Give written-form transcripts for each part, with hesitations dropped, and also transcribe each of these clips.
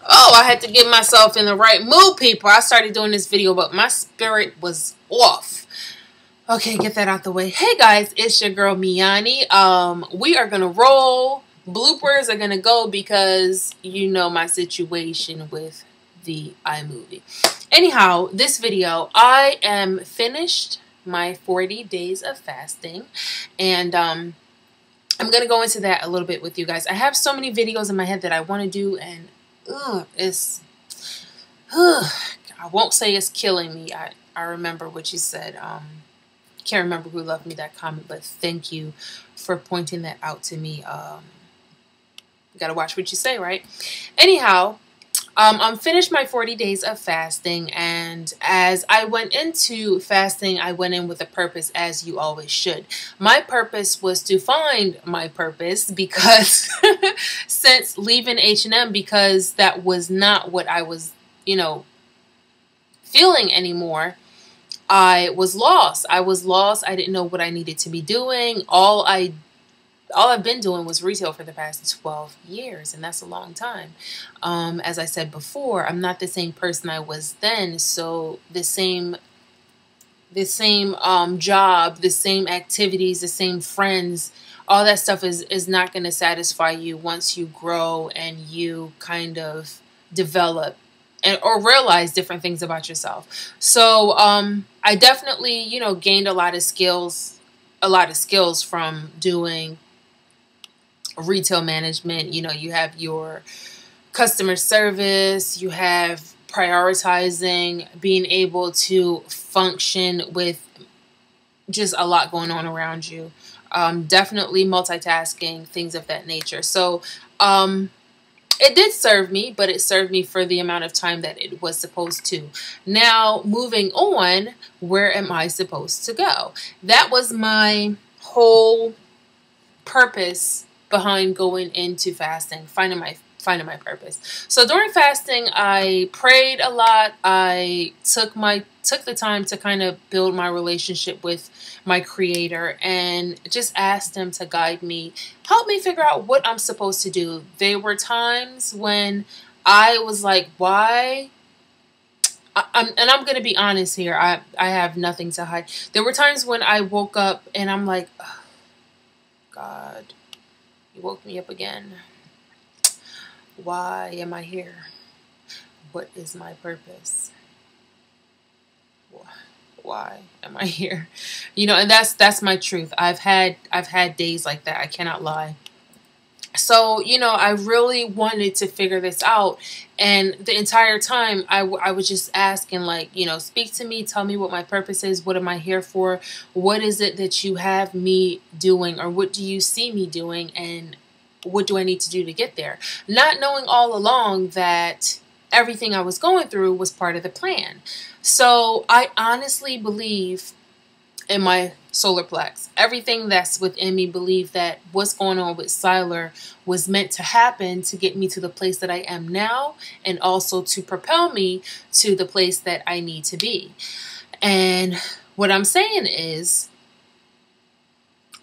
Oh, I had to get myself in the right mood, people. I started doing this video, but my spirit was off. Okay, get that out the way. Hey guys, it's your girl Me-Anie. We are gonna roll. Bloopers are gonna go because you know my situation with the iMovie. Anyhow, this video, I am finished my 40 days of fasting, and I'm gonna go into that a little bit with you guys. I have so many videos in my head that I want to do, and I won't say it's killing me. I remember what you said. Can't remember who left me that comment, but thank you for pointing that out to me. You gotta watch what you say, right? Anyhow, I'm finished my 40 days of fasting, and as I went into fasting, I went in with a purpose, as you always should. My purpose was to find my purpose, because since leaving H&M, because that was not what I was, feeling anymore. I was lost. I didn't know what I needed to be doing. All I've been doing was retail for the past 12 years, and that's a long time. As I said before, I'm not the same person I was then, so the same job, the same activities, the same friends, all that stuff is not going to satisfy you once you grow and you kind of develop or realize different things about yourself. So I definitely, gained a lot of skills from doing retail management. You have your customer service, you have prioritizing, being able to function with just a lot going on around you. Definitely multitasking, things of that nature. So it did serve me, but it served me for the amount of time that it was supposed to. Now, moving on, where am I supposed to go? That was my whole purpose behind going into fasting, finding my purpose. So during fasting, I prayed a lot. I took the time to kind of build my relationship with my Creator and just asked Him to guide me, help me figure out what I'm supposed to do. There were times when I was like, why? And I'm going to be honest here. I have nothing to hide. There were times when I woke up and I'm like, oh, God, you woke me up again. Why am I here? What is my purpose? Why am I here? And that's my truth. I've had days like that. I cannot lie. So, I really wanted to figure this out. And the entire time I was just asking, like, speak to me, tell me what my purpose is. What am I here for? What is it that you have me doing, or what do you see me doing? And what do I need to do to get there? Not knowing all along that everything I was going through was part of the plan. So I honestly believe in my solar plex. Everything that's within me believe that what's going on with Sylar was meant to happen to get me to the place that I am now, and also to propel me to the place that I need to be. And what I'm saying is,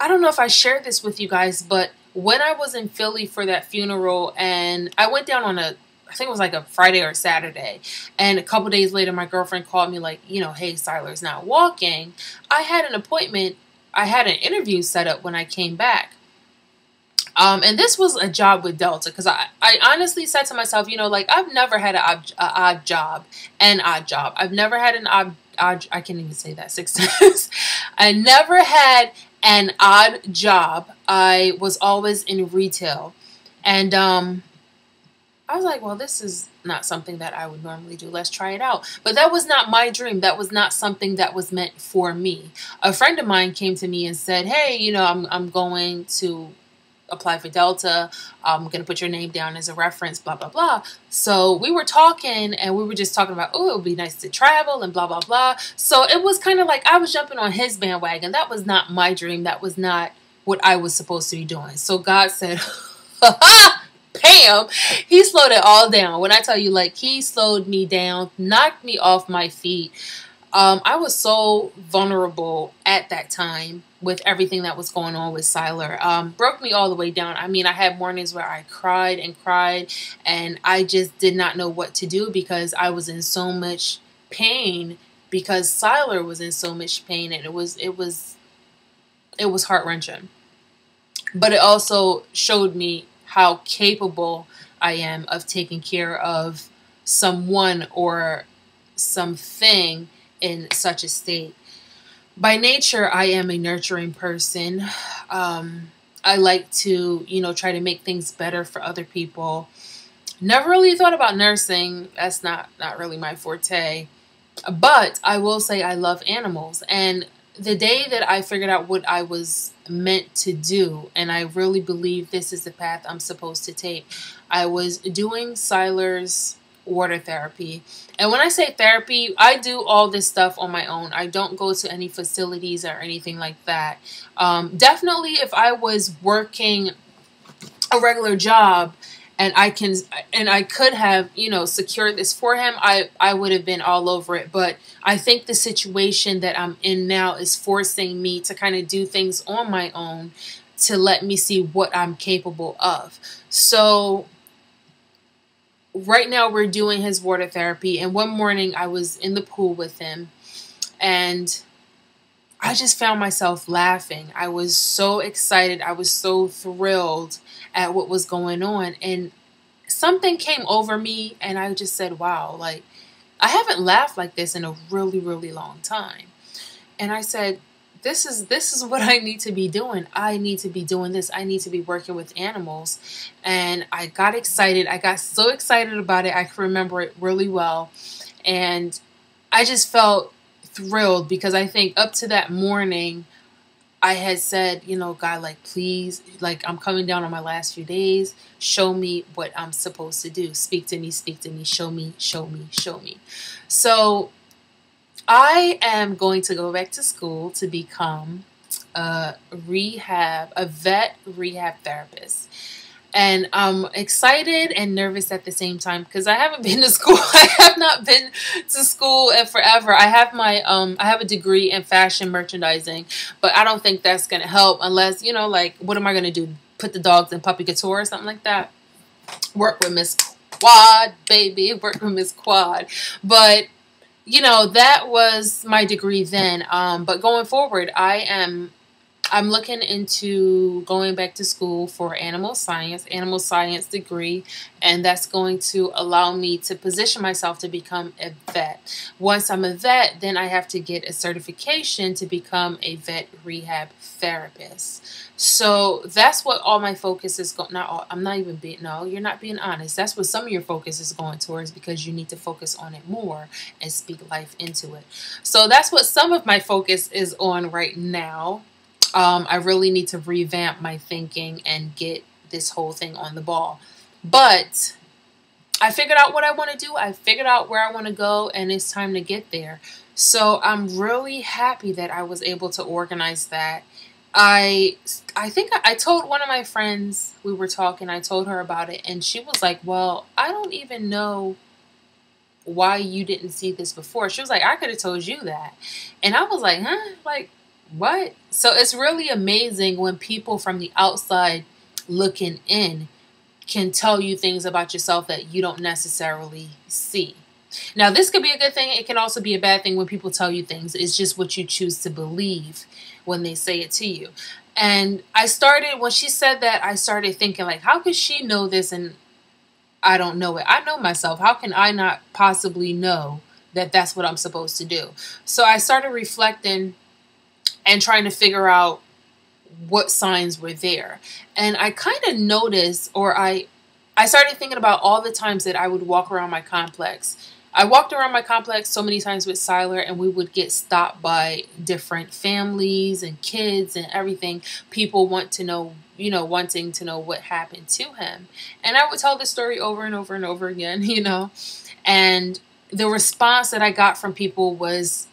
I don't know if I shared this with you guys, but when I was in Philly for that funeral, and I went down on I think it was like a Friday or Saturday, and a couple days later my girlfriend called me like, hey, Sylar's not walking. I had an appointment, I had an interview set up when I came back. And this was a job with Delta, because I honestly said to myself, I've never had an odd job. I've never had an odd, I can't even say that 6 times. I never had an odd job. I was always in retail. And I was like, well, this is not something that I would normally do. Let's try it out. But that was not my dream. That was not something that was meant for me. A friend of mine came to me and said, hey, I'm going to apply for Delta. I'm going to put your name down as a reference, blah, blah, blah. So we were talking, and we were just talking about, oh, it would be nice to travel and blah, blah, blah. So it was kind of like I was jumping on his bandwagon. That was not my dream. That was not what I was supposed to be doing. So God said, Pam, He slowed it all down. When I tell you, like, He slowed me down, knocked me off my feet. I was so vulnerable at that time with everything that was going on with Sylar. Broke me all the way down. I mean, I had mornings where I cried and cried, and I just did not know what to do because I was in so much pain, because Sylar was in so much pain, and it was heart-wrenching. But it also showed me how capable I am of taking care of someone or something in such a state. By nature, I am a nurturing person. I like to, try to make things better for other people. Never really thought about nursing. That's not really my forte. But I will say I love animals. And the day that I figured out what I was meant to do, and I really believe this is the path I'm supposed to take, I was doing Sylar's water therapy. And when I say therapy, I do all this stuff on my own. I don't go to any facilities or anything like that. Definitely if I was working a regular job and I could have, secured this for him, I would have been all over it. But I think the situation that I'm in now is forcing me to kind of do things on my own to let me see what I'm capable of. So right now we're doing his water therapy, and one morning I was in the pool with him, and I just found myself laughing. I was so excited. I was so thrilled at what was going on, and something came over me, and I just said, wow, like, I haven't laughed like this in a really, really long time. And I said, this is what I need to be doing. I need to be doing this. I need to be working with animals. And I got excited. I got so excited about it. I can remember it really well. And I just felt thrilled because I think up to that morning, I had said, God, like, please, like, I'm coming down on my last few days. Show me what I'm supposed to do. Speak to me, show me, show me, show me. So I am going to go back to school to become a vet rehab therapist. And I'm excited and nervous at the same time because I haven't been to school. I have not been to school in forever. I have I have a degree in fashion merchandising, but I don't think that's going to help unless, like, what am I going to do? Put the dogs in puppy couture or something like that? Work with Miss Quad, baby. Work with Miss Quad. But that was my degree then. But going forward, I'm looking into going back to school for animal science degree, and that's going to allow me to position myself to become a vet. Once I'm a vet, then I have to get a certification to become a vet rehab therapist. So that's what all my focus is going. No, you're not being honest. That's what some of your focus is going towards because you need to focus on it more and speak life into it. So that's what some of my focus is on right now. I really need to revamp my thinking and get this whole thing on the ball. But I figured out what I want to do. I figured out where I want to go, and it's time to get there. So I'm really happy that I was able to organize that. I think I told one of my friends, we were talking, I told her about it, and she was like, well, I don't even know why you didn't see this before. She was like, I could have told you that. And I was like, huh? Like, what? So it's really amazing when people from the outside looking in can tell you things about yourself that you don't necessarily see. Now, this could be a good thing. It can also be a bad thing when people tell you things. It's just what you choose to believe when they say it to you. And when she said that, I started thinking, like, how could she know this and I don't know it? I know myself. How can I not possibly know that that's what I'm supposed to do? So I started reflecting and trying to figure out what signs were there. And I kind of noticed, or I started thinking about all the times that I would walk around my complex. I walked around my complex so many times with Sylar, and we would get stopped by different families and kids and everything. People wanting to know what happened to him. And I would tell the story over and over and over again, and the response that I got from people was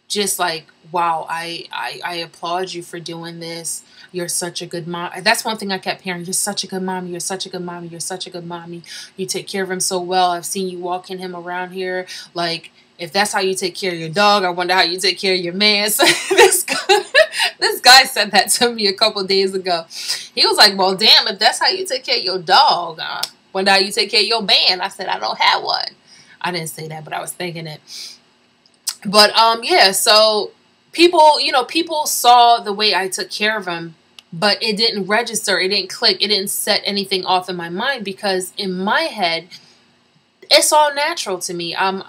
just like, wow, I applaud you for doing this. You're such a good mom. That's one thing I kept hearing. You're such a good mommy. You're such a good mommy. You're such a good mommy. You take care of him so well. I've seen you walking him around here. Like, if that's how you take care of your dog, I wonder how you take care of your man. So this This guy said that to me a couple days ago. He was like, well, damn, if that's how you take care of your dog, well, now you take care of your man. I said, I don't have one. I didn't say that, but I was thinking it. But, yeah, so people, you know, people saw the way I took care of him, but it didn't register. It didn't click. It didn't set anything off in my mind because in my head, it's all natural to me. I'm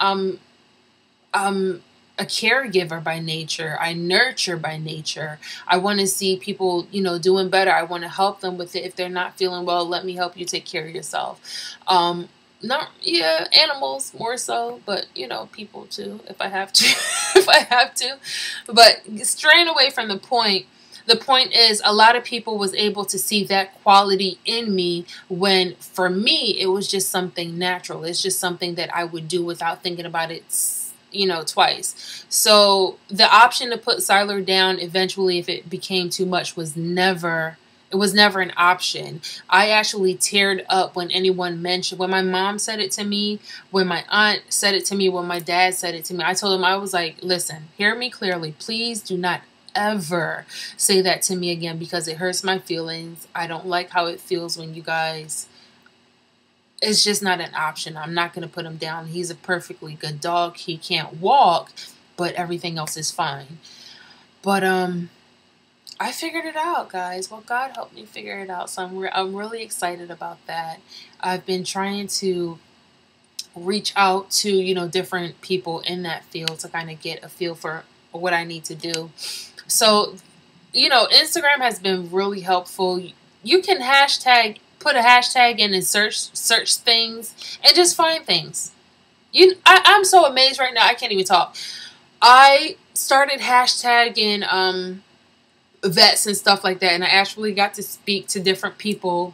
a caregiver by nature. I nurture by nature. I want to see people, you know, doing better. I want to help them with it. If they're not feeling well, let me help you take care of yourself. Yeah, animals more so, but you know, people too, if I have to, if I have to. But straying away from the point is a lot of people was able to see that quality in me when for me, it was just something natural. It's just something that I would do without thinking about it, you know, twice. So the option to put Sylar down eventually if it became too much was never an option. I actually teared up when anyone mentioned, when my mom said it to me, when my aunt said it to me, when my dad said it to me. I told him, I was like, listen, hear me clearly. Please do not ever say that to me again because it hurts my feelings. I don't like how it feels when you guys... It's just not an option. I'm not going to put him down. He's a perfectly good dog. He can't walk, but everything else is fine. But I figured it out, guys. Well, God helped me figure it out. So I'm really excited about that. I've been trying to reach out to, you know, different people in that field to kind of get a feel for what I need to do. So, you know, Instagram has been really helpful. You can put a hashtag in and search things and just find things. I'm so amazed right now. I can't even talk. I started hashtagging vets and stuff like that, and I actually got to speak to different people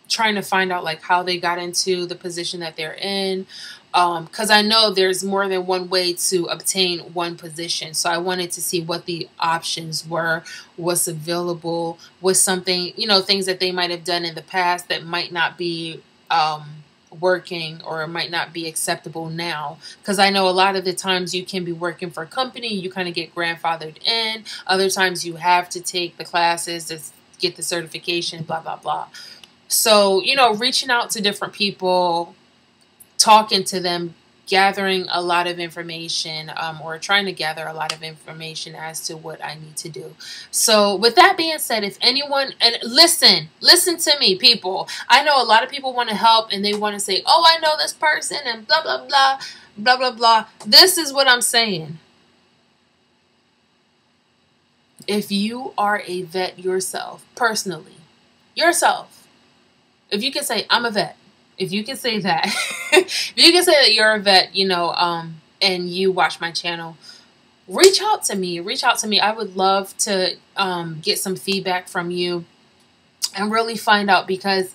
trying to find out like how they got into the position that they're in, because I know there's more than one way to obtain one position. So I wanted to see what the options were, what's available, was something, you know, things that they might have done in the past that might not be working or might not be acceptable now, because I know a lot of the times you can be working for a company, you kind of get grandfathered in. Other times you have to take the classes to get the certification, blah blah blah. So, you know, reaching out to different people, talking to them, gathering a lot of information, or trying to gather a lot of information as to what I need to do. So with that being said, if anyone, and listen to me, people. I know a lot of people want to help and they want to say, oh, I know this person and blah, blah, blah, blah, blah, blah. This is what I'm saying. If you are a vet yourself, personally, yourself, if you can say, I'm a vet, if you can say that, if you can say that you're a vet, you know, and you watch my channel, reach out to me. Reach out to me. I would love to get some feedback from you and really find out, because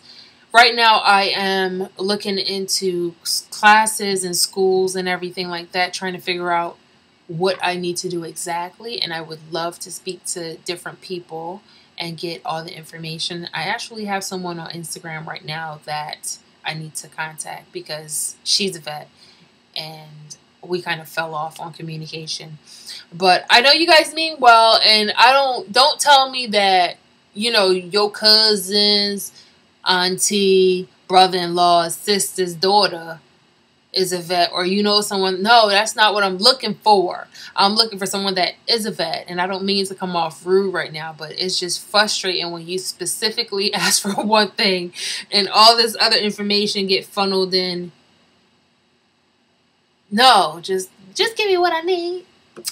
right now I am looking into classes and schools and everything like that, trying to figure out what I need to do exactly. And I would love to speak to different people and get all the information. I actually have someone on Instagram right now that I need to contact because she's a vet and we kind of fell off on communication. But I know you guys mean well, and don't tell me that, you know, your cousin's auntie, brother-in-law, sister's daughter is a vet, or you know someone. No, that's not what I'm looking for. I'm looking for someone that is a vet, and I don't mean to come off rude right now, but it's just frustrating when you specifically ask for one thing and all this other information get funneled in. No, just give me what I need.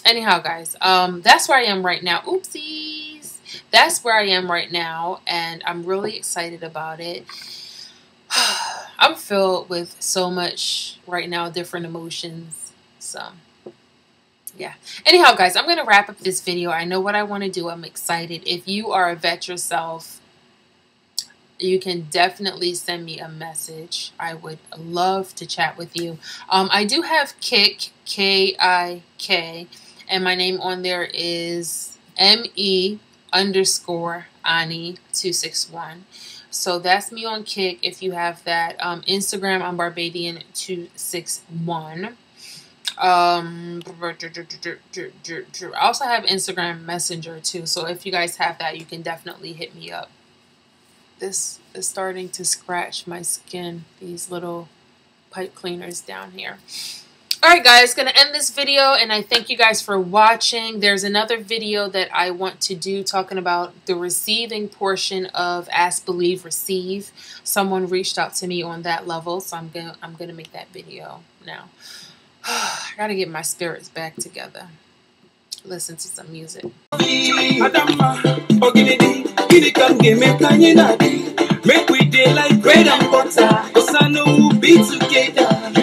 Anyhow, guys, that's where I am right now. Oopsies. That's where I am right now, and I'm really excited about it. I'm filled with so much right now, different emotions. So, yeah. Anyhow, guys, I'm going to wrap up this video. I know what I want to do. I'm excited. If you are a vet yourself, you can definitely send me a message. I would love to chat with you. I do have Kik, K-I-K, and my name on there is Me_Anie261. So that's me on Kik if you have that. Instagram, I'm Barbadian261. I also have Instagram Messenger too, so if you guys have that, you can definitely hit me up. This is starting to scratch my skin, these little pipe cleaners down here. Alright guys, gonna end this video, and I thank you guys for watching. There's another video that I want to do talking about the receiving portion of Ask, Believe, Receive. Someone reached out to me on that level, so I'm gonna make that video now. I gotta get my spirits back together. Listen to some music. Make we day like bread and butter, 'cause I know we'll be together.